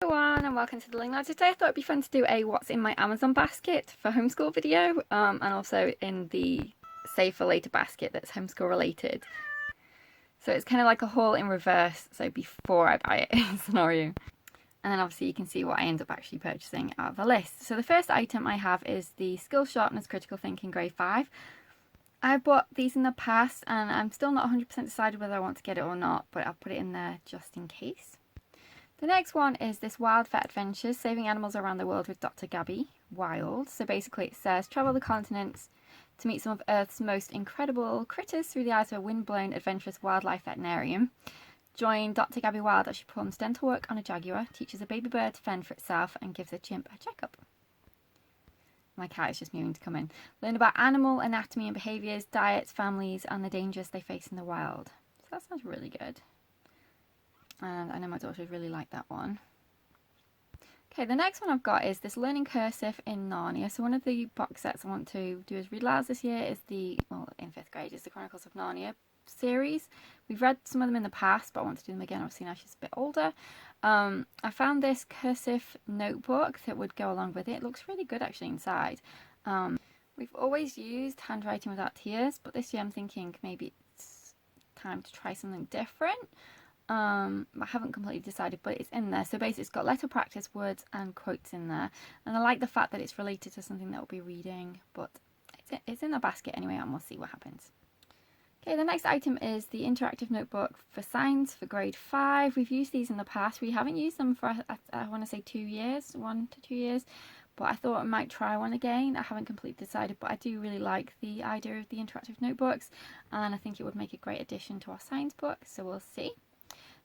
Everyone, and welcome to the link. Now today I thought it'd be fun to do a what's in my Amazon basket for homeschool video, and also in the save for later basket that's homeschool related. So it's kind of like a haul in reverse, so before I buy it scenario. And then obviously you can see what I end up actually purchasing out of the list. So the first item I have is the Skill Sharpness Critical Thinking Grade 5. I've bought these in the past and I'm still not 100% decided whether I want to get it or not, but I'll put it in there just in case. The next one is this Wild Vet Adventures, Saving Animals Around the World with Dr. Gabby Wild. So basically it says, travel the continents to meet some of Earth's most incredible critters through the eyes of a wind-blown, adventurous wildlife veterinarian. Join Dr. Gabby Wild as she performs dental work on a jaguar, teaches a baby bird to fend for itself, and gives a chimp a checkup. My cat is just moving to come in. Learn about animal anatomy and behaviours, diets, families, and the dangers they face in the wild. So that sounds really good. And I know my daughter would really like that one. Okay, the next one I've got is this Learning Cursive in Narnia. So one of the box sets I want to do as read alouds this year is in 5th grade, is the Chronicles of Narnia series. We've read some of them in the past, but I want to do them again, obviously now she's a bit older. I found this cursive notebook that would go along with it. It looks really good actually inside. We've always used handwriting without tears, but this year I'm thinking maybe it's time to try something different. I haven't completely decided, but it's in there. So basically it's got letter practice, words and quotes in there, and I like the fact that it's related to something that we'll be reading, but it's in the basket anyway and we'll see what happens. Okay, the next item is the interactive notebook for science for grade 5. We've used these in the past. We haven't used them for I want to say 2 years, 1 to 2 years, but I thought I might try one again. I haven't completely decided, but I do really like the idea of the interactive notebooks and I think it would make a great addition to our science book, so we'll see.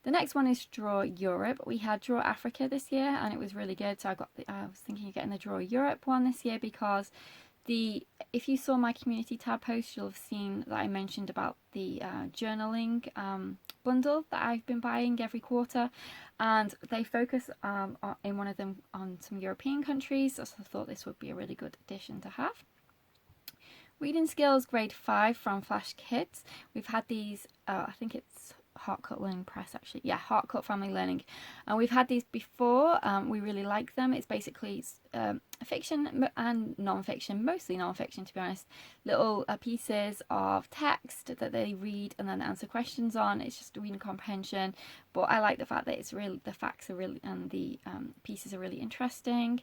The next one is Draw Europe. We had Draw Africa this year and it was really good. So I was thinking of getting the Draw Europe one this year because if you saw my community tab post, you'll have seen that I mentioned about the journaling bundle that I've been buying every quarter, and they focus in one of them on some European countries. So I thought this would be a really good addition to have. Reading Skills Grade 5 from Flash Kids. We've had these, I think it's Heartcut Learning Press actually, yeah, Heartcut Family Learning, and we've had these before. We really like them. It's basically fiction and non-fiction, mostly non-fiction to be honest, little pieces of text that they read and then answer questions on. It's just reading comprehension, but I like the fact that it's really, the facts are really, and the pieces are really interesting.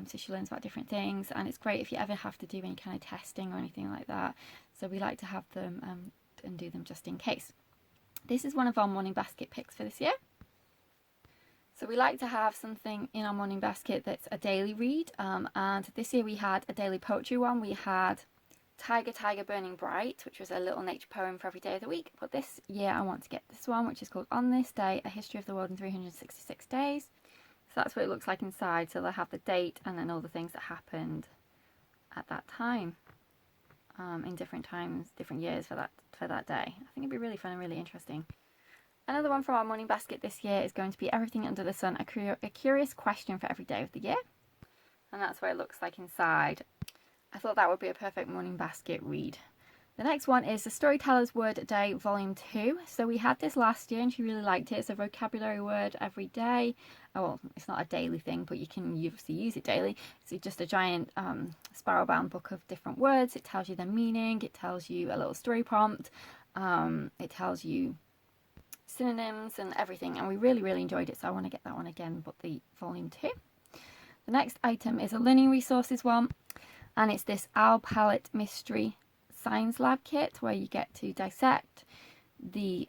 So she learns about different things, and it's great if you ever have to do any kind of testing or anything like that. So we like to have them and do them just in case. This is one of our morning basket picks for this year. So we like to have something in our morning basket that's a daily read, and this year we had a daily poetry one. We had Tiger Tiger Burning Bright, which was a little nature poem for every day of the week, but this year I want to get this one, which is called On This Day, A History of the World in 366 Days. So that's what it looks like inside. So they'll have the date and then all the things that happened at that time, in different times, different years for that day. I think it'd be really fun and really interesting. Another one from our morning basket this year is going to be Everything Under the Sun, a curious question for every day of the year. And that's what it looks like inside. I thought that would be a perfect morning basket read. The next one is the Storyteller's Word a Day Volume 2. So we had this last year and she really liked it. It's a vocabulary word every day. Oh, well, it's not a daily thing, but you can obviously use it daily. It's just a giant spiral-bound book of different words. It tells you their meaning. It tells you a little story prompt. It tells you synonyms and everything. And we really, really enjoyed it. So I want to get that one again, but the Volume 2. The next item is a learning resources one. And it's this Owl Palette Mystery Science Lab kit where you get to dissect the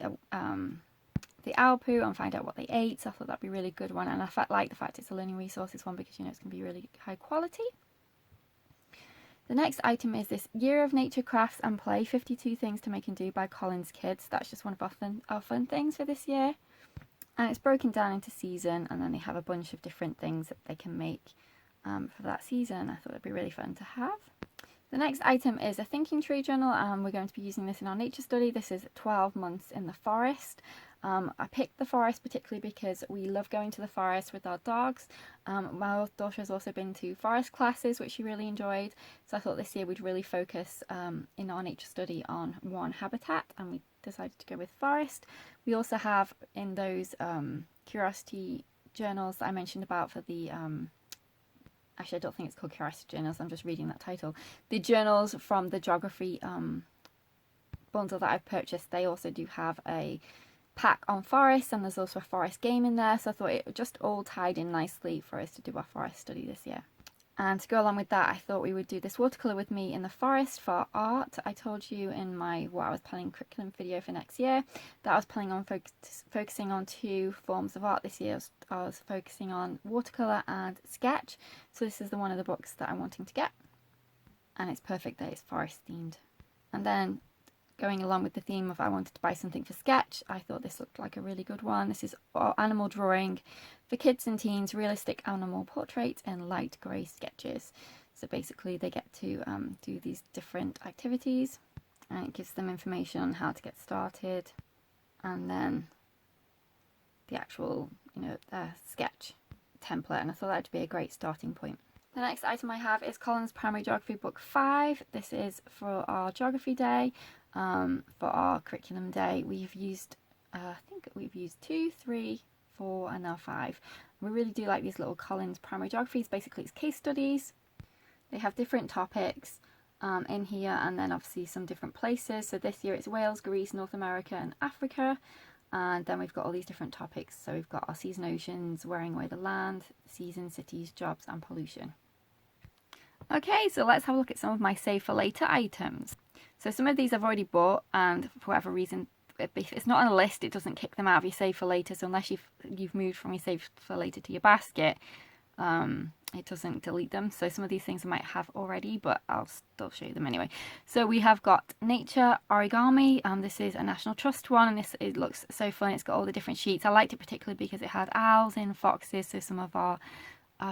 owl poo and find out what they ate. So I thought that'd be a really good one, and I like the fact it's a learning resources one because you know it's going to be really high quality. The next item is this Year of Nature Crafts and Play 52 Things to Make and Do by Collins Kids. That's just one of our fun things for this year, and it's broken down into season, and then they have a bunch of different things that they can make for that season. I thought it'd be really fun to have. The next item is a Thinking Tree journal, and we're going to be using this in our nature study. This is 12 months in the forest. I picked the forest particularly because we love going to the forest with our dogs. My daughter has also been to forest classes, which she really enjoyed. So I thought this year we'd really focus in our nature study on one habitat, and we decided to go with forest. We also have in those curiosity journals that I mentioned about for the actually I don't think it's called Curiosity Journals, I'm just reading that title. The journals from the geography bundle that I've purchased, they also do have a pack on forests, and there's also a forest game in there, so I thought it just all tied in nicely for us to do our forest study this year. And to go along with that, I thought we would do this watercolour with me in the forest for art. I told you in my what I was planning curriculum video for next year that I was planning on focusing on 2 forms of art this year. I was focusing on watercolour and sketch, so this is one of the books that I'm wanting to get, and it's perfect that it's forest themed. And then going along with the theme of I wanted to buy something for sketch, I thought this looked like a really good one. This is animal drawing for kids and teens, realistic animal portraits and light grey sketches. So basically they get to do these different activities, and it gives them information on how to get started, and then the actual, sketch template, and I thought that would be a great starting point. The next item I have is Colin's Primary Geography Book 5. This is for our geography day, for our curriculum day. We've used, I think we've used 2, 3, 4 and now 5. We really do like these little Colin's Primary Geographies. Basically it's case studies. They have different topics in here, and then obviously some different places. So this year it's Wales, Greece, North America and Africa. And then we've got all these different topics. So we've got our season oceans, wearing away the land, season, cities, jobs and pollution. Okay, so let's have a look at some of my save for later items. So some of these I've already bought, and for whatever reason, if it's not on a list, it doesn't kick them out of your save for later. So unless you've moved from your save for later to your basket, it doesn't delete them. So some of these things I might have already, but I'll still show you them anyway. So we have got nature origami. This is a National Trust one, and it looks so fun. It's got all the different sheets. I liked it particularly because it had owls and foxes, so some of our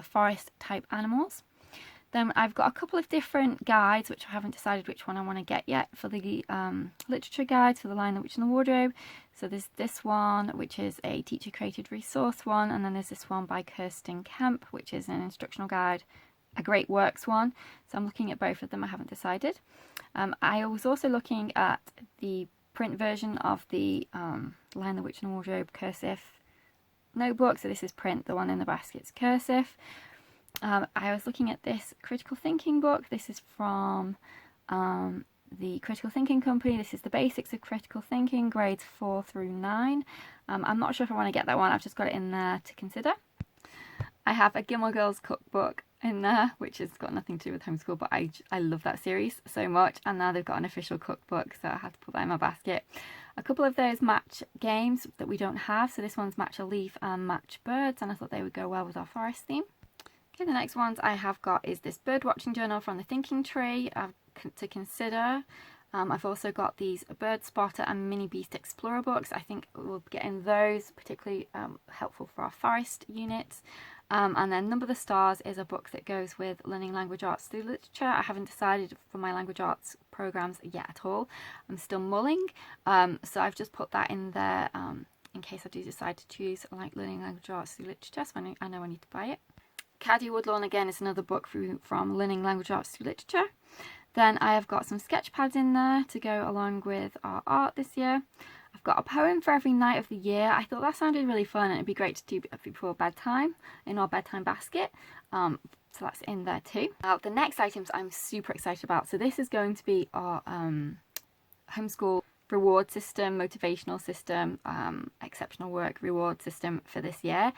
forest type animals. Then I've got a couple of different guides, which I haven't decided which one I want to get yet, for the literature guides for The Lion, the Witch and the Wardrobe. So there's this one, which is a teacher created resource one, and then there's this one by Kirsten Kemp, which is an instructional guide, a Great Works one. So I'm looking at both of them, I haven't decided. I was also looking at the print version of the Lion, the Witch and the Wardrobe cursive notebook. So this is print, the one in the basket's cursive. I was looking at this critical thinking book. This is from the Critical Thinking Company. This is the basics of critical thinking, grades 4 through 9. I'm not sure if I want to get that one. I've just got it in there to consider. I have a Gilmore Girls cookbook in there, which has got nothing to do with homeschool, but I love that series so much, and now they've got an official cookbook, so I had to put that in my basket. A couple of those match games that we don't have, so this one's Match a Leaf and Match Birds, and I thought they would go well with our forest theme. Okay, the next ones I have got is this bird watching journal from the Thinking Tree to consider. I've also got these Bird Spotter and Mini Beast Explorer books. I think we'll get in those, particularly helpful for our forest units. And then Number the Stars is a book that goes with learning language arts through literature. I haven't decided for my language arts programs yet at all. I'm still mulling. So I've just put that in there in case I do decide to choose like learning language arts through literature, so I know I need to buy it. Caddy Woodlawn again is another book from Learning Language Arts Through Literature. Then I have got some sketch pads in there to go along with our art this year. I've got a poem for every night of the year. I thought that sounded really fun, and it'd be great to do before bedtime in our bedtime basket. So that's in there too. Now the next items I'm super excited about. So this is going to be our homeschool reward system, motivational system, exceptional work reward system for this year.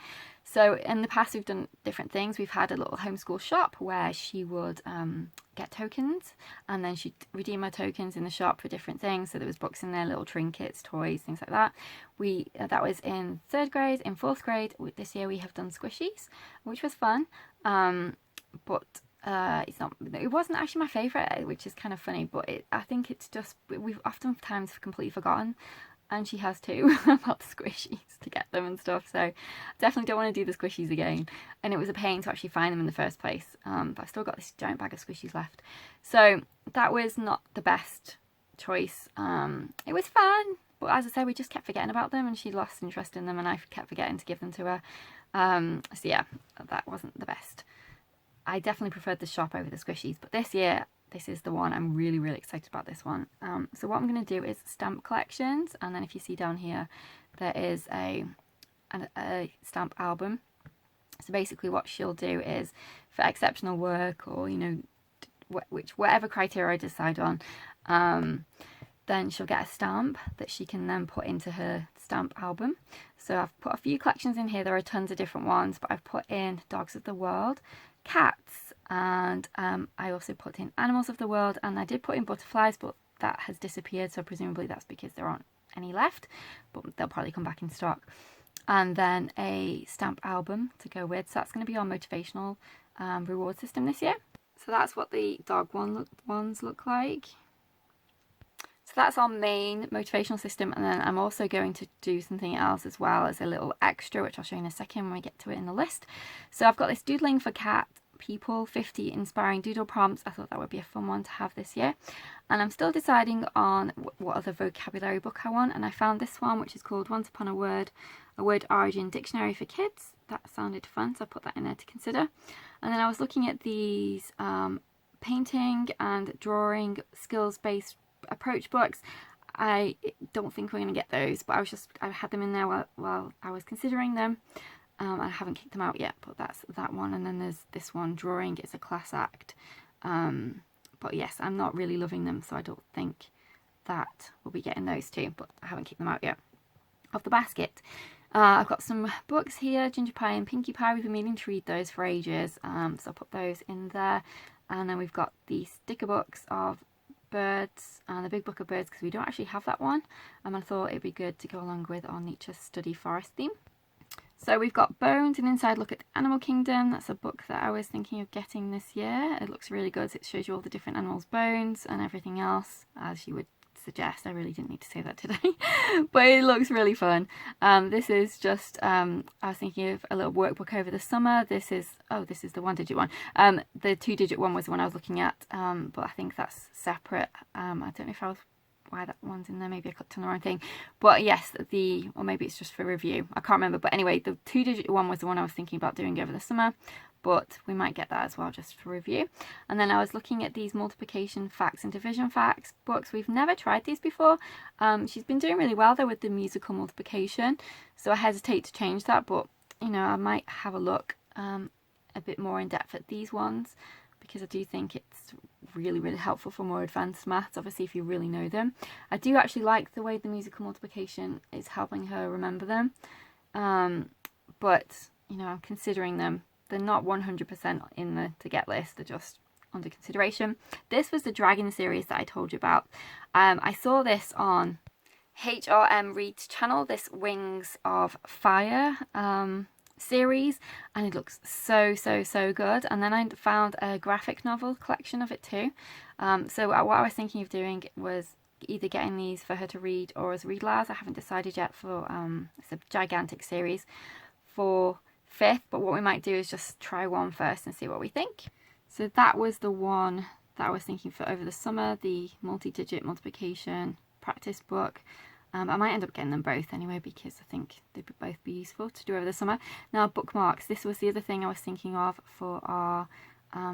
So in the past we've done different things. We've had a little homeschool shop where she would get tokens, and then she'd redeem her tokens in the shop for different things. So there was books in there, little trinkets, toys, things like that. That was in 3rd grade. In 4th grade this year we have done squishies, which was fun, but it wasn't actually my favourite, which is kind of funny, but I think it's just, we've oftentimes completely forgotten, and she has too, about the squishies to get them and stuff, so definitely don't want to do the squishies again, and it was a pain to actually find them in the first place, but I still got this giant bag of squishies left, so that was not the best choice. It was fun, but as I said, we just kept forgetting about them, and she lost interest in them, and I kept forgetting to give them to her, so yeah, that wasn't the best. I definitely preferred the shop over the squishies, but this year, this is the one. I'm really, really excited about this one. So what I'm going to do is stamp collections, and then if you see down here, there is a stamp album. So basically what she'll do is, for exceptional work, or, you know, whatever criteria I decide on, then she'll get a stamp that she can then put into her stamp album. So I've put a few collections in here. There are tons of different ones, but I've put in dogs of the world, cats, and I also put in animals of the world, and I did put in butterflies, but that has disappeared, so presumably that's because there aren't any left, but they'll probably come back in stock. And then a stamp album to go with. So that's going to be our motivational reward system this year. So that's what the dog ones look like. So that's our main motivational system, and then I'm also going to do something else as well as a little extra, which I'll show you in a second when we get to it in the list. So I've got this doodling for cat people, 50 inspiring doodle prompts. I thought that would be a fun one to have this year, and I'm still deciding on what other vocabulary book I want, and I found this one, which is called Once Upon a Word Origin Dictionary for Kids. That sounded fun, so I put that in there to consider. And then I was looking at these painting and drawing skills-based approach books. I don't think we're going to get those, but I had them in there while I was considering them. I haven't kicked them out yet, but that's that one. And then there's this one, Drawing is a Class Act. But yes, I'm not really loving them, so I don't think that we'll be getting those two, but I haven't kicked them out yet. Off the basket, I've got some books here, Ginger Pie and Pinkie Pie. We've been meaning to read those for ages, so I'll put those in there. And then we've got the sticker books of birds and the Big Book of Birds, because we don't actually have that one, and I thought it'd be good to go along with our nature study forest theme. So we've got Bones, an inside look at the animal kingdom. That's a book that I was thinking of getting this year. It looks really good. It shows you all the different animals' bones and everything else, as you would suggest. I really didn't need to say that today, but it looks really fun. This is just I was thinking of a little workbook over the summer. This is the 1-digit one. The 2-digit one was the one I was looking at, but I think that's separate. I don't know if I was why that one's in there. Maybe I clicked on the wrong thing, but yes, or maybe it's just for review, I can't remember. But anyway, the 2-digit one was the one I was thinking about doing over the summer, but we might get that as well just for review. And then I was looking at these multiplication facts and division facts books. We've never tried these before. She's been doing really well though with the musical multiplication, so I hesitate to change that, but you know, I might have a look a bit more in depth at these ones, because I do think it's really, really helpful for more advanced maths, obviously, if you really know them. I do actually like the way the musical multiplication is helping her remember them, but you know, I'm considering them. They're not 100% in the to get list, they're just under consideration. This was the Dragon series that I told you about. I saw this on HRM Reed's channel, this Wings of Fire series, and it looks so good. And then I found a graphic novel collection of it too. So what I was thinking of doing was either getting these for her to read or as read alouds. I haven't decided yet. For it's a gigantic series for 5th, but what we might do is just try one first and see what we think. So that was the one that I was thinking for over the summer, the multi-digit multiplication practice book. I might end up getting them both anyway, because I think they'd both be useful to do over the summer. Now, bookmarks. This was the other thing I was thinking of for our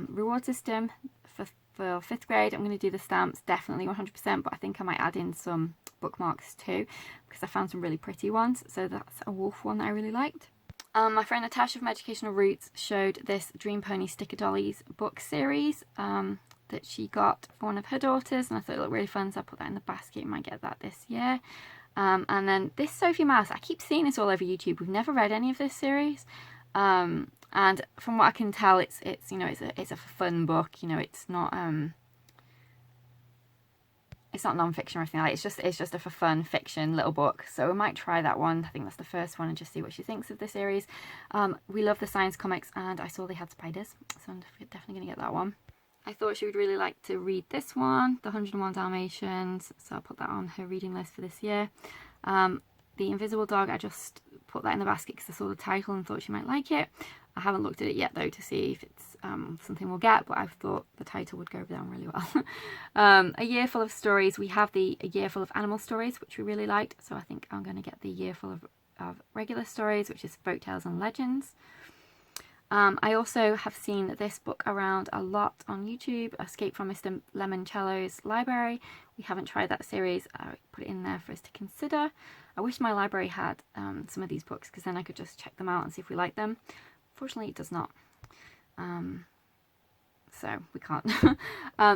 reward system for 5th grade. I'm going to do the stamps, definitely 100%, but I think I might add in some bookmarks too, because I found some really pretty ones. So that's a wolf one that I really liked. My friend Natasha from Educational Roots showed this Dream Pony Sticker Dollies book series that she got for one of her daughters, and I thought it looked really fun, so I put that in the basket. You might get that this year. And then this Sophie Mouse, I keep seeing this all over YouTube. We've never read any of this series, and from what I can tell, it's you know, it's a fun book. You know, it's not non-fiction or anything like that. It's just a for fun fiction little book. So we might try that one. I think that's the first one, and just see what she thinks of the series. We love the science comics, and I saw they had spiders, so I'm definitely going to get that one. I thought she would really like to read this one, The 101 Dalmatians, so I'll put that on her reading list for this year. The Invisible Dog, I just put that in the basket because I saw the title and thought she might like it. I haven't looked at it yet though to see if it's something we'll get, but I thought the title would go down really well. A Year Full of Stories. We have A Year Full of Animal Stories, which we really liked, so I think I'm going to get the Year Full of regular stories, which is Folk Tales and Legends. I also have seen this book around a lot on YouTube, Escape from Mr. Lemoncello's Library. We haven't tried that series. I put it in there for us to consider. I wish my library had some of these books, because then I could just check them out and see if we like them. Unfortunately it does not. So we can't.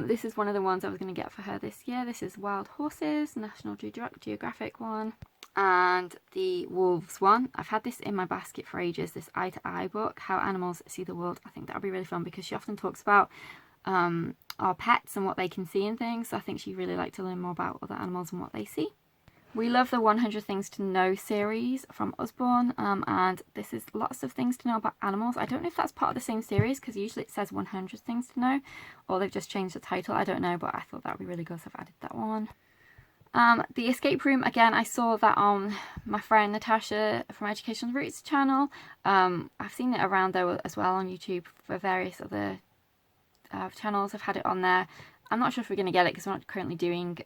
This is one of the ones I was going to get for her this year. This is Wild Horses, National Geographic one. And the Wolves one. I've had this in my basket for ages, this Eye to Eye book, How Animals See the World. I think that would be really fun because she often talks about our pets and what they can see and things. So I think she'd really like to learn more about other animals and what they see. We love the 100 Things to Know series from Usborne, and this is lots of things to know about animals. I don't know if that's part of the same series because usually it says 100 Things to Know, or they've just changed the title. I don't know, but I thought that would be really good, so I've added that one. The Escape Room, again, I saw that on my friend Natasha from Educational Roots channel. I've seen it around there as well on YouTube for various other channels. I've had it on there. I'm not sure if we're going to get it because we're not currently doing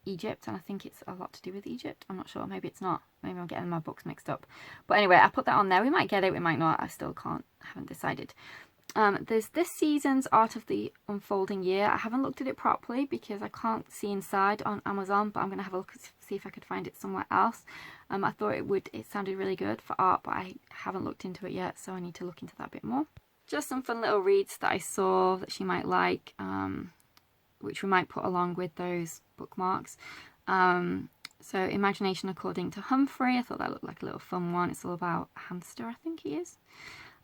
Egypt, and I think it's a lot to do with Egypt. I'm not sure, maybe it's not. Maybe I'm getting my books mixed up. But anyway, I put that on there. We might get it, we might not. I still haven't decided. There's this season's Art of the Unfolding Year. I haven't looked at it properly because I can't see inside on Amazon, but I'm going to have a look and see if I could find it somewhere else. I thought it sounded really good for art, but I haven't looked into it yet, so I need to look into that a bit more. Just some fun little reads that I saw that she might like, which we might put along with those bookmarks. So Imagination According to Humphrey, I thought that looked like a little fun one. It's all about a hamster, I think he is.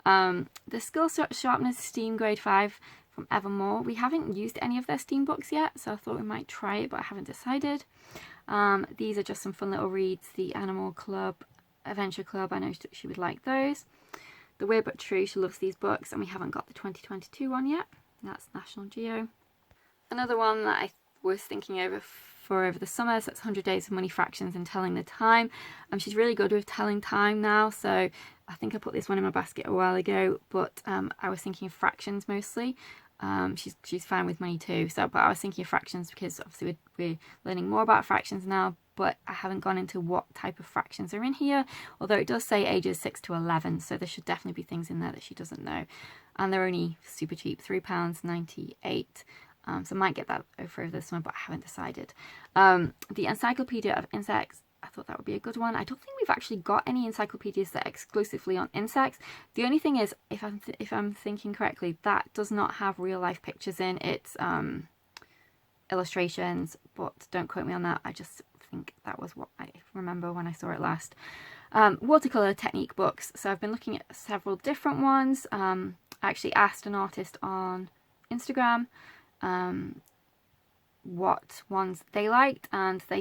The Skill Sharpness Steam Grade 5 from Evermore. We haven't used any of their Steam books yet, so I thought we might try it, but I haven't decided. These are just some fun little reads. The Animal Club, Adventure Club, I know she would like those. The Weird But True, she loves these books, and we haven't got the 2022 one yet. That's National Geo. Another one that I was thinking over the summer, so that's 100 Days of Money Fractions and Telling the Time. She's really good with telling time now, so I think I put this one in my basket a while ago, but I was thinking of fractions mostly. She's fine with money too, but I was thinking of fractions because obviously we're learning more about fractions now, but I haven't gone into what type of fractions are in here, although it does say ages 6 to 11, so there should definitely be things in there that she doesn't know. And they're only super cheap, £3.98. So I might get that over this one, but I haven't decided. The Encyclopedia of Insects, I thought that would be a good one. I don't think we've actually got any encyclopedias that are exclusively on insects. The only thing is, if I'm thinking correctly, that does not have real life pictures in. It's illustrations, but don't quote me on that. I just think that was what I remember when I saw it last. Watercolor technique books. So I've been looking at several different ones. I actually asked an artist on Instagram what ones they liked, and they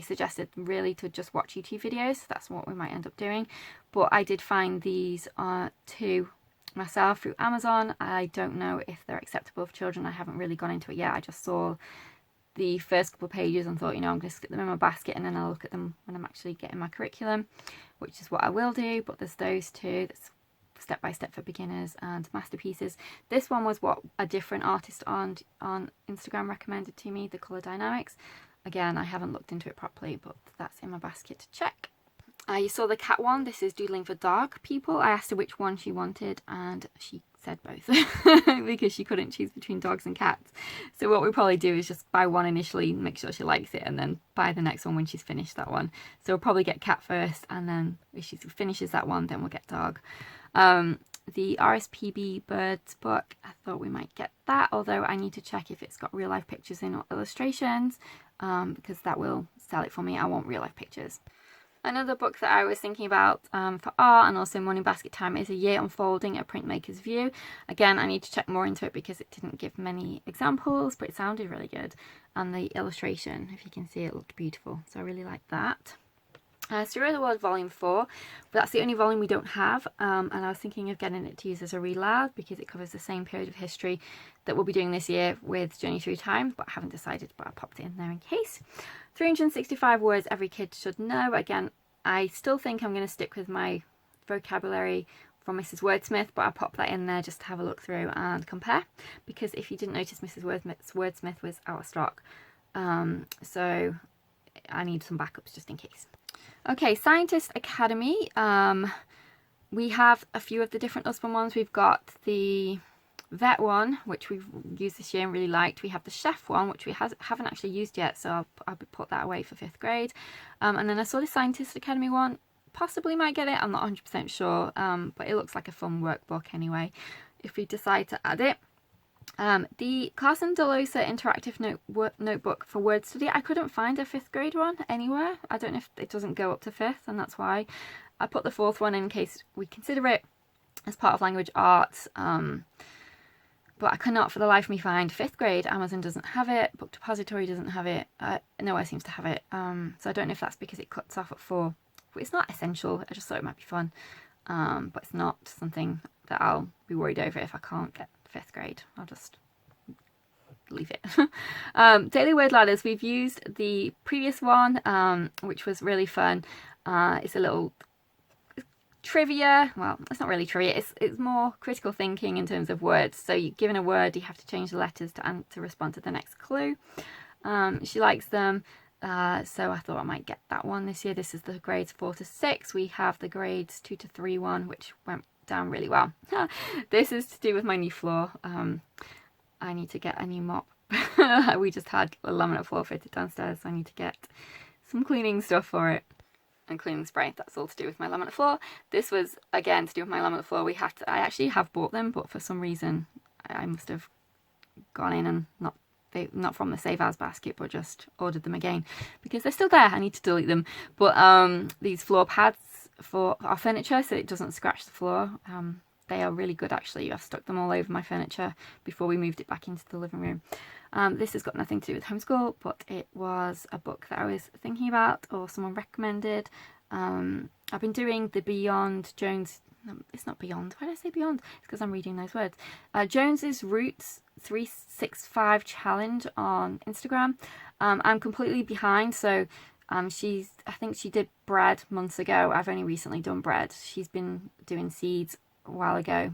suggested really to just watch YouTube videos. So that's what we might end up doing, but I did find these two myself through Amazon. I don't know if they're acceptable for children. I haven't really gone into it yet. I just saw the first couple of pages and thought, you know, I'm going to stick them in my basket and then I'll look at them when I'm actually getting my curriculum, which is what I will do. But there's those two. That's Step by Step for Beginners and Masterpieces. This one was what a different artist on Instagram recommended to me, the Colour Dynamics. Again, I haven't looked into it properly, but that's in my basket to check. You saw the cat one. This is Doodling for Dog People. I asked her which one she wanted and she said both because she couldn't choose between dogs and cats. So what we'll probably do is just buy one initially, make sure she likes it, and then buy the next one when she's finished that one. So we'll probably get cat first, and then if she finishes that one, then we'll get dog. The RSPB Birds book, I thought we might get that, although I need to check if it's got real life pictures in or illustrations, because that will sell it for me. I want real life pictures. Another book that I was thinking about for art and also morning basket time is A Year Unfolding, A Printmaker's View. Again, I need to check more into it because it didn't give many examples, but it sounded really good. And the illustration, if you can see, it looked beautiful. So I really like that. Story of the World Volume 4, but that's the only volume we don't have, and I was thinking of getting it to use as a read aloud because it covers the same period of history that we'll be doing this year with Journey Through Time, but I haven't decided, but I popped it in there in case. 365 words every kid should know. Again, I still think I'm going to stick with my vocabulary from Mrs. Wordsmith, but I popped that in there just to have a look through and compare, because if you didn't notice, Mrs. Wordsmith was out of stock, so I need some backups just in case. Okay, Scientist Academy. We have a few of the different Usborne ones. We've got the Vet one, which we've used this year and really liked. We have the Chef one, which we haven't actually used yet, so I'll put that away for 5th grade. And then I saw the Scientist Academy one. possibly might get it. I'm not 100% sure, but it looks like a fun workbook anyway, if we decide to add it. The Carson DeLosa interactive notebook for word study, I couldn't find a 5th grade one anywhere. I don't know if it doesn't go up to 5th, and that's why I put the 4th one in case we consider it as part of language arts. But I cannot for the life of me find 5th grade. Amazon doesn't have it, Book Depository doesn't have it, nowhere seems to have it. So I don't know if that's because it cuts off at 4. But it's not essential, I just thought it might be fun. But it's not something that I'll be worried over if I can't get 5th grade. I'll just leave it. Daily word ladders, we've used the previous one, which was really fun. It's a little trivia. Well, it's not really trivia, it's more critical thinking in terms of words. So you're given a word, you have to change the letters to respond to the next clue. She likes them, so I thought I might get that one this year. This is the grades 4 to 6. We have the grades 2 to 3 one, which went down really well. This is to do with my new floor. I need to get a new mop. We just had a laminate floor fitted downstairs, so I need to get some cleaning stuff for it. And cleaning spray, that's all to do with my laminate floor. This was again to do with my laminate floor. I actually have bought them, but for some reason I must have gone in and not from the save as basket, but just ordered them again because they're still there. I need to delete them. But these floor pads for our furniture so it doesn't scratch the floor, they are really good actually. I've stuck them all over my furniture before we moved it back into the living room. This has got nothing to do with homeschool, but it was a book that I was thinking about or someone recommended. I've been doing the Beyond Jones, no, it's not Beyond, why did I say Beyond? It's because I'm reading those words. Jones's Roots 365 challenge on Instagram. I'm completely behind, so I think she did bread months ago. I've only recently done bread. She's been doing seeds a while ago,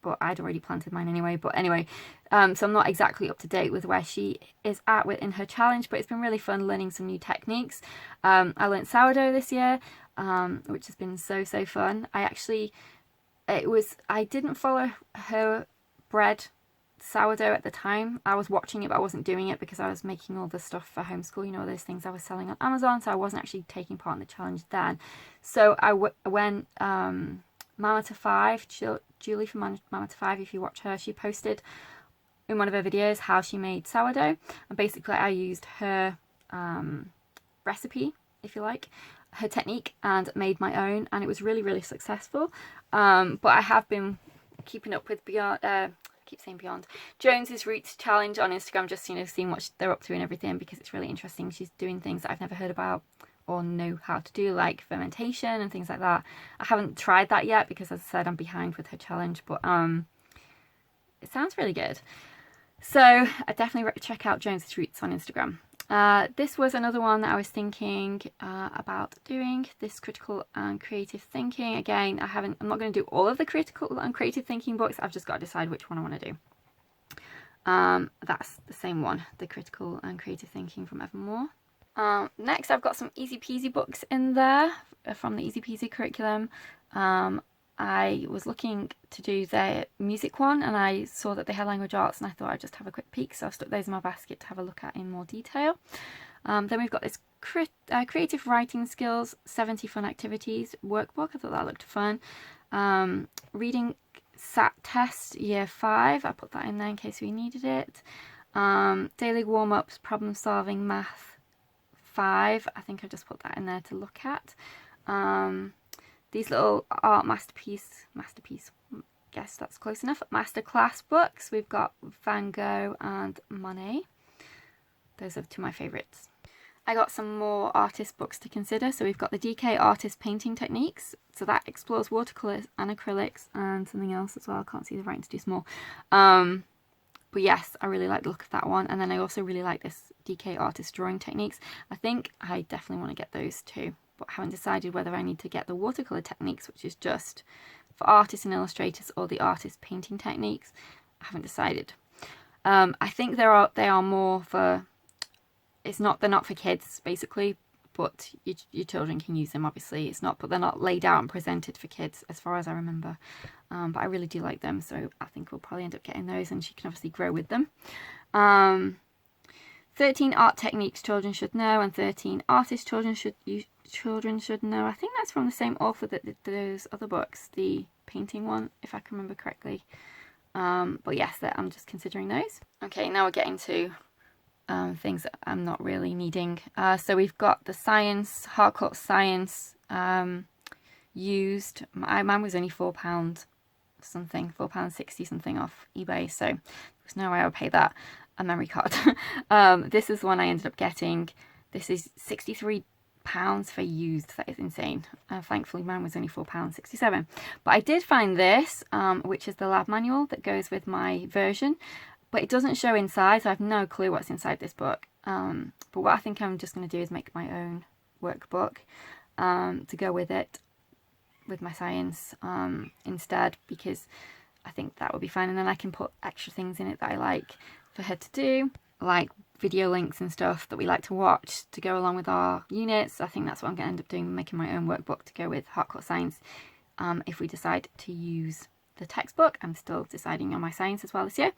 but I'd already planted mine anyway. But anyway, so I'm not exactly up to date with where she is at in her challenge, but it's been really fun learning some new techniques. I learnt sourdough this year, which has been so fun. I didn't follow her bread sourdough at the time. I was watching it, but I wasn't doing it because I was making all the stuff for homeschool, you know, those things I was selling on Amazon, so I wasn't actually taking part in the challenge then. So I went Mama to 5, Julie from Mama to 5, if you watch her, she posted in one of her videos how she made sourdough, and basically I used her recipe, if you like, her technique, and made my own, and it was really successful. But I have been keeping up with Beyond Jones's Roots challenge on Instagram, just seeing what they're up to and everything, because it's really interesting. She's doing things that I've never heard about or know how to do, like fermentation and things like that. I haven't tried that yet because, as I said, I'm behind with her challenge, but it sounds really good. So I definitely check out Jones's Roots on Instagram. This was another one that I was thinking about doing, this critical and creative thinking. Again, I'm not going to do all of the critical and creative thinking books. I've just got to decide which one I want to do. That's the same one, the critical and creative thinking from Evermore. Next, I've got some easy peasy books in there from the easy peasy curriculum. I was looking to do their music one, and I saw that they had language arts, and I thought I'd just have a quick peek, so I stuck those in my basket to have a look at in more detail. Then we've got this creative writing skills 70 fun activities workbook. I thought that looked fun. Reading SAT test year 5, I put that in there in case we needed it. Daily warm-ups problem solving math 5, I think I just put that in there to look at. These little art masterpiece, guess that's close enough, masterclass books. We've got Van Gogh and Monet. Those are two of my favourites. I got some more artist books to consider. So we've got the DK Artist Painting Techniques. So that explores watercolours and acrylics and something else as well. I can't see the writing's too small. But yes, I really like the look of that one. And then I also really like this DK Artist Drawing Techniques. I think I definitely want to get those too. But I haven't decided whether I need to get the watercolour techniques, which is just for artists and illustrators, or the artist painting techniques. I haven't decided. I think they are more for, they're not for kids basically, but your children can use them, obviously. It's not, but they're not laid out and presented for kids as far as I remember. But I really do like them, so I think we'll probably end up getting those, and she can obviously grow with them. 13 art techniques children should know, and 13 artists children should Children Should Know. I think that's from the same author that did those other books, the painting one, if I can remember correctly. But yes, I'm just considering those. Okay, now we're getting to things that I'm not really needing. So we've got the science, Hardcourt Science used. Mine was only £4 something, £4.60 something off eBay, so there's no way I would pay that. A memory card. This is the one I ended up getting. This is £63 for used. That is insane. Thankfully mine was only £4.67. But I did find this, which is the lab manual that goes with my version, but it doesn't show inside, so I have no clue what's inside this book. But what I think I'm just going to do is make my own workbook to go with it, with my science instead, because I think that would be fine, and then I can put extra things in it that I like for her to do, like video links and stuff that we like to watch to go along with our units. I think that's what I'm going to end up doing, making my own workbook to go with Hardcourt Science if we decide to use the textbook. I'm still deciding on my science as well this year.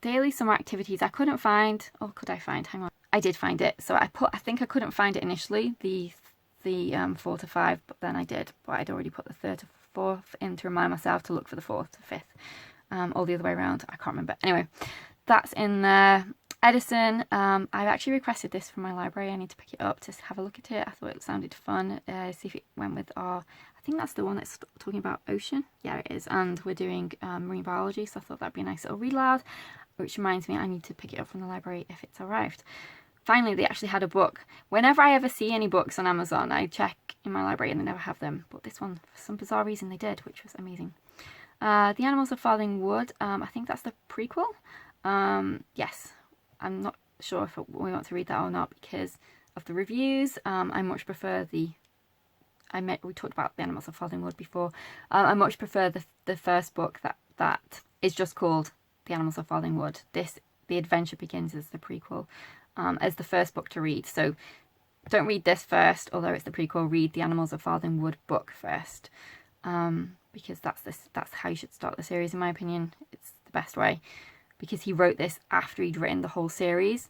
Daily summer activities I couldn't find. Or could I find? Hang on. I did find it. So I think I couldn't find it initially, the 4 to 5, but then I did. But I'd already put the 3rd to 4th in to remind myself to look for the 4th to 5th. Or the other way around. I can't remember. Anyway, that's in there. Edison, I've actually requested this from my library. I need to pick it up to have a look at it. I thought it sounded fun. See if it went with our, I think that's the one that's talking about ocean. Yeah, it is. And we're doing marine biology, so I thought that'd be a nice little read aloud, which reminds me I need to pick it up from the library if it's arrived. Finally, they actually had a book. Whenever I ever see any books on Amazon, I check in my library and they never have them. But this one, for some bizarre reason, they did, which was amazing. The Animals of Farthing Wood, I think that's the prequel. Yes, I'm not sure if we want to read that or not because of the reviews. I much prefer we talked about The Animals of Farthing Wood before. I much prefer the first book that is just called The Animals of Farthing Wood. The Adventure Begins as the prequel, as the first book to read. So don't read this first, although it's the prequel. Read The Animals of Farthing Wood book first, because that's how you should start the series, in my opinion. It's the best way, because he wrote this after he'd written the whole series,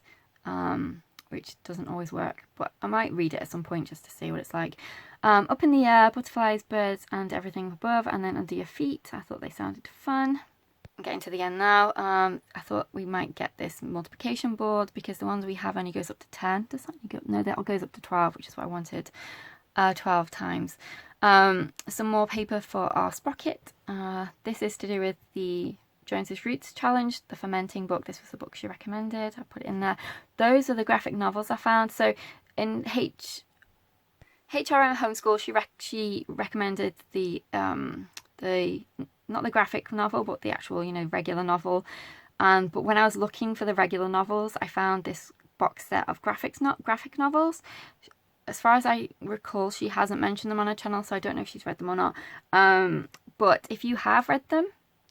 which doesn't always work, but I might read it at some point just to see what it's like. Up in the air, butterflies, birds, and everything above, and then under your feet. I thought they sounded fun. I'm getting to the end now. I thought we might get this multiplication board because the ones we have only goes up to 10. Does that go? No, that goes up to 12, which is what I wanted. 12 times. Some more paper for our sprocket. This is to do with the Jones's Roots Challenge, the fermenting book. This was the book she recommended. I put it in there. Those are the graphic novels I found. So in HRM Homeschool, she recommended the not the graphic novel, but the actual, regular novel. But when I was looking for the regular novels, I found this box set of graphic novels. As far as I recall, she hasn't mentioned them on her channel, so I don't know if she's read them or not. But if you have read them,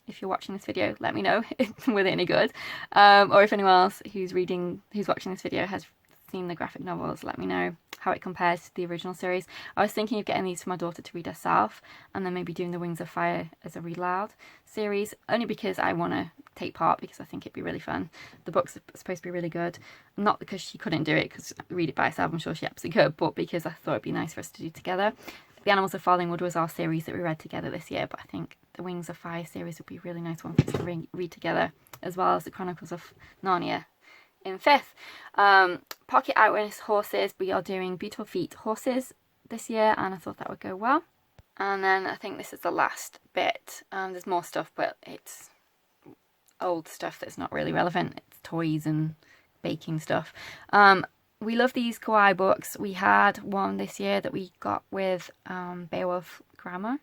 if you're watching this video, let me know were they any good. Or if anyone else who's watching this video has seen the graphic novels, let me know how it compares to the original series. I was thinking of getting these for my daughter to read herself, and then maybe doing the Wings of Fire as a read loud series, only because I want to take part, because I think it'd be really fun. The book's supposed to be really good, not because she couldn't do it, because read it by herself, I'm sure she absolutely could, but because I thought it'd be nice for us to do together. The Animals of Farthing Wood was our series that we read together this year, but I think the Wings of Fire series would be a really nice one for us to read together, as well as the Chronicles of Narnia in 5th. Pocket Eyewitness Horses, we are doing Beautiful Feet Horses this year, and I thought that would go well. And then I think this is the last bit. There's more stuff, but it's old stuff that's not really relevant. It's toys and baking stuff. We love these kawaii books. We had one this year that we got with Beowulf Grammar,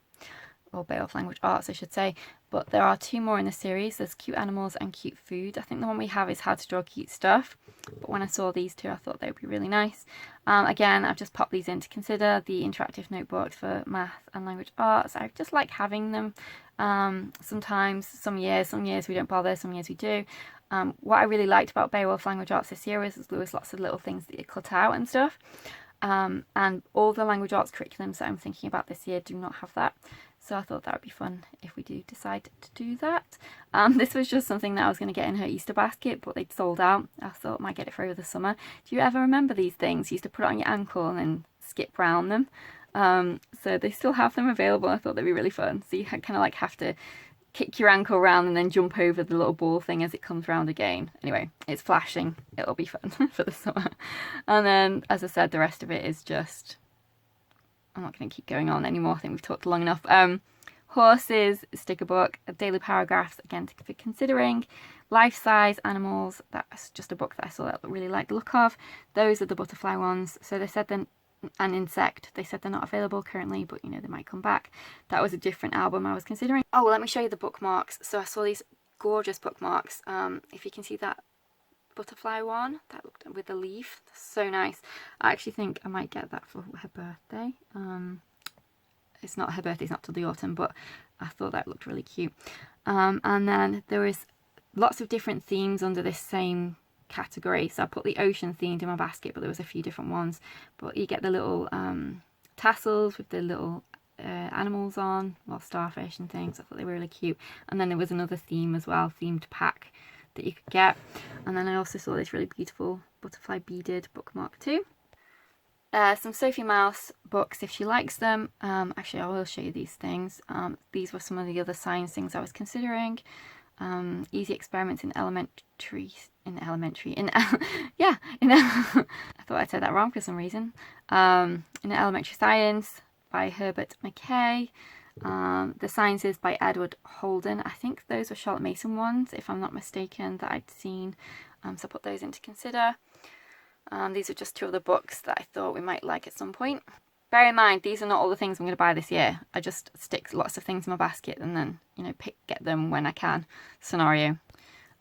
or Beowulf Language Arts I should say, but there are 2 more in the series. There's Cute Animals and Cute Food. I think the one we have is How to Draw Cute Stuff, but when I saw these 2 I thought they would be really nice. Again, I've just popped these in to consider the interactive notebooks for math and language arts. I just like having them. Sometimes, some years we don't bother, some years we do. What I really liked about Beowulf Language Arts this year was there was lots of little things that you cut out and stuff. And all the language arts curriculums that I'm thinking about this year do not have that. So I thought that would be fun if we do decide to do that. This was just something that I was going to get in her Easter basket, but they'd sold out. I thought I might get it for over the summer. Do you ever remember these things? You used to put it on your ankle and then skip round them. So they still have them available. I thought they'd be really fun. So you kind of like have to kick your ankle around and then jump over the little ball thing as it comes round again. Anyway, it's flashing. It'll be fun for the summer. And then, as I said, the rest of it is just, I'm not going to keep going on anymore. I think we've talked long enough. Horses, sticker book, daily paragraphs, again, for considering. Life-size animals, that's just a book that I saw that I really liked the look of. Those are the butterfly ones. So they said then, an insect, they said they're not available currently, but you know, they might come back. That was a different album I was considering. Oh, well, let me show you the bookmarks. So I saw these gorgeous bookmarks. If you can see that butterfly one that looked with the leaf, so nice. I actually think I might get that for her birthday. It's not her birthday, it's not till the autumn, but I thought that looked really cute. And then there was lots of different themes under this same category. So I put the ocean themed in my basket, but there was a few different ones. But you get the little tassels with the little animals on, well, starfish and things. I thought they were really cute. And then there was another theme as well, themed pack that you could get. And then I also saw this really beautiful butterfly beaded bookmark too. Some Sophie Mouse books if she likes them. Actually, I will show you these things. These were some of the other science things I was considering. Easy experiments in elementary, I thought I said that wrong for some reason. In Elementary Science by Herbert McKay. The Sciences by Edward Holden. I think those were Charlotte Mason ones, if I'm not mistaken, that I'd seen. So I put those in to consider. These are just two of the books that I thought we might like at some point. Bear in mind, these are not all the things I'm going to buy this year. I just stick lots of things in my basket and then, you know, get them when I can scenario.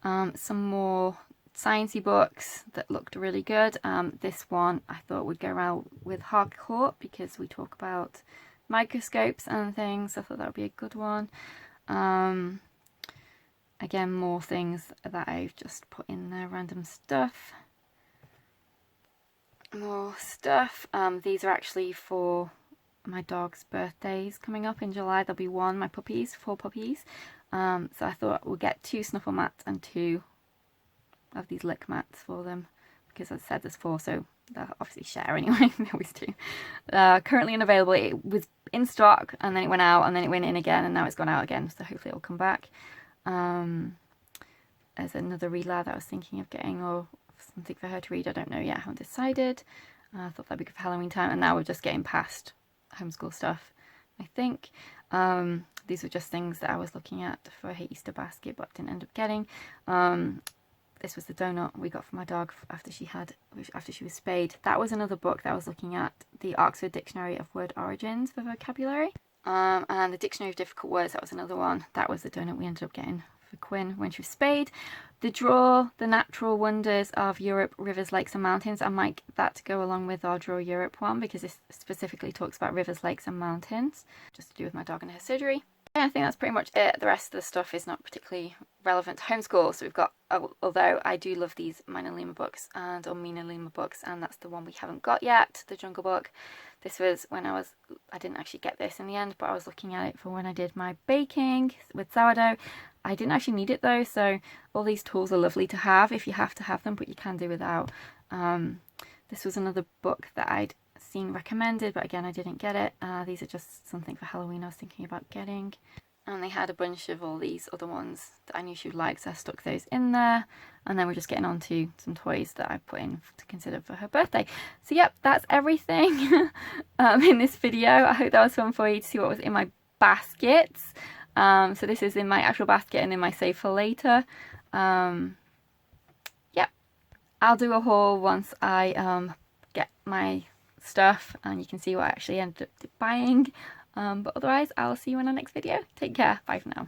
Some more sciencey books that looked really good. This one I thought would go around with Harcourt because we talk about microscopes and things. I thought that would be a good one. Again, more things that I've just put in there, random stuff. More stuff. These are actually for my dog's birthdays coming up in July. There'll be my puppies, 4 puppies. So I thought we'll get 2 snuffle mats and 2 of these lick mats for them, because as I said there's 4, so they'll obviously share anyway. They always do. Currently unavailable. It was in stock and then it went out and then it went in again and now it's gone out again, so hopefully it'll come back. There's another read aloud that I was thinking of getting, or something for her to read. I don't know yet, I haven't decided. I thought that'd be good for Halloween time, and now we're just getting past homeschool stuff, I think. These were just things that I was looking at for her Easter basket but didn't end up getting. This was the donut we got for my dog after she was spayed. That was another book that I was looking at, the Oxford Dictionary of Word Origins for vocabulary. And the Dictionary of Difficult Words, that was another one. That was the donut we ended up getting for Quinn when she was spayed. The Draw, The Natural Wonders of Europe, Rivers, Lakes and Mountains. I might get that to go along with our Draw Europe one because this specifically talks about rivers, lakes and mountains, just to do with my dog and her surgery. Yeah, I think that's pretty much it. The rest of the stuff is not particularly relevant to homeschool. So we've got, although I do love these Mina Lima books and Mina Lima books, and that's the one we haven't got yet, the Jungle Book. This was when I didn't actually get this in the end, but I was looking at it for when I did my baking with sourdough. I didn't actually need it though, so all these tools are lovely to have if you have to have them, but you can do without. This was another book that I'd seen recommended, but again I didn't get it. These are just something for Halloween I was thinking about getting. And they had a bunch of all these other ones that I knew she would like, so I stuck those in there. And then we're just getting on to some toys that I put in to consider for her birthday. So yep, that's everything in this video. I hope that was fun for you to see what was in my baskets. So this is in my actual basket and in my save for later. Yep, I'll do a haul once I get my stuff and you can see what I actually ended up buying. But otherwise, I'll see you in our next video. Take care. Bye for now.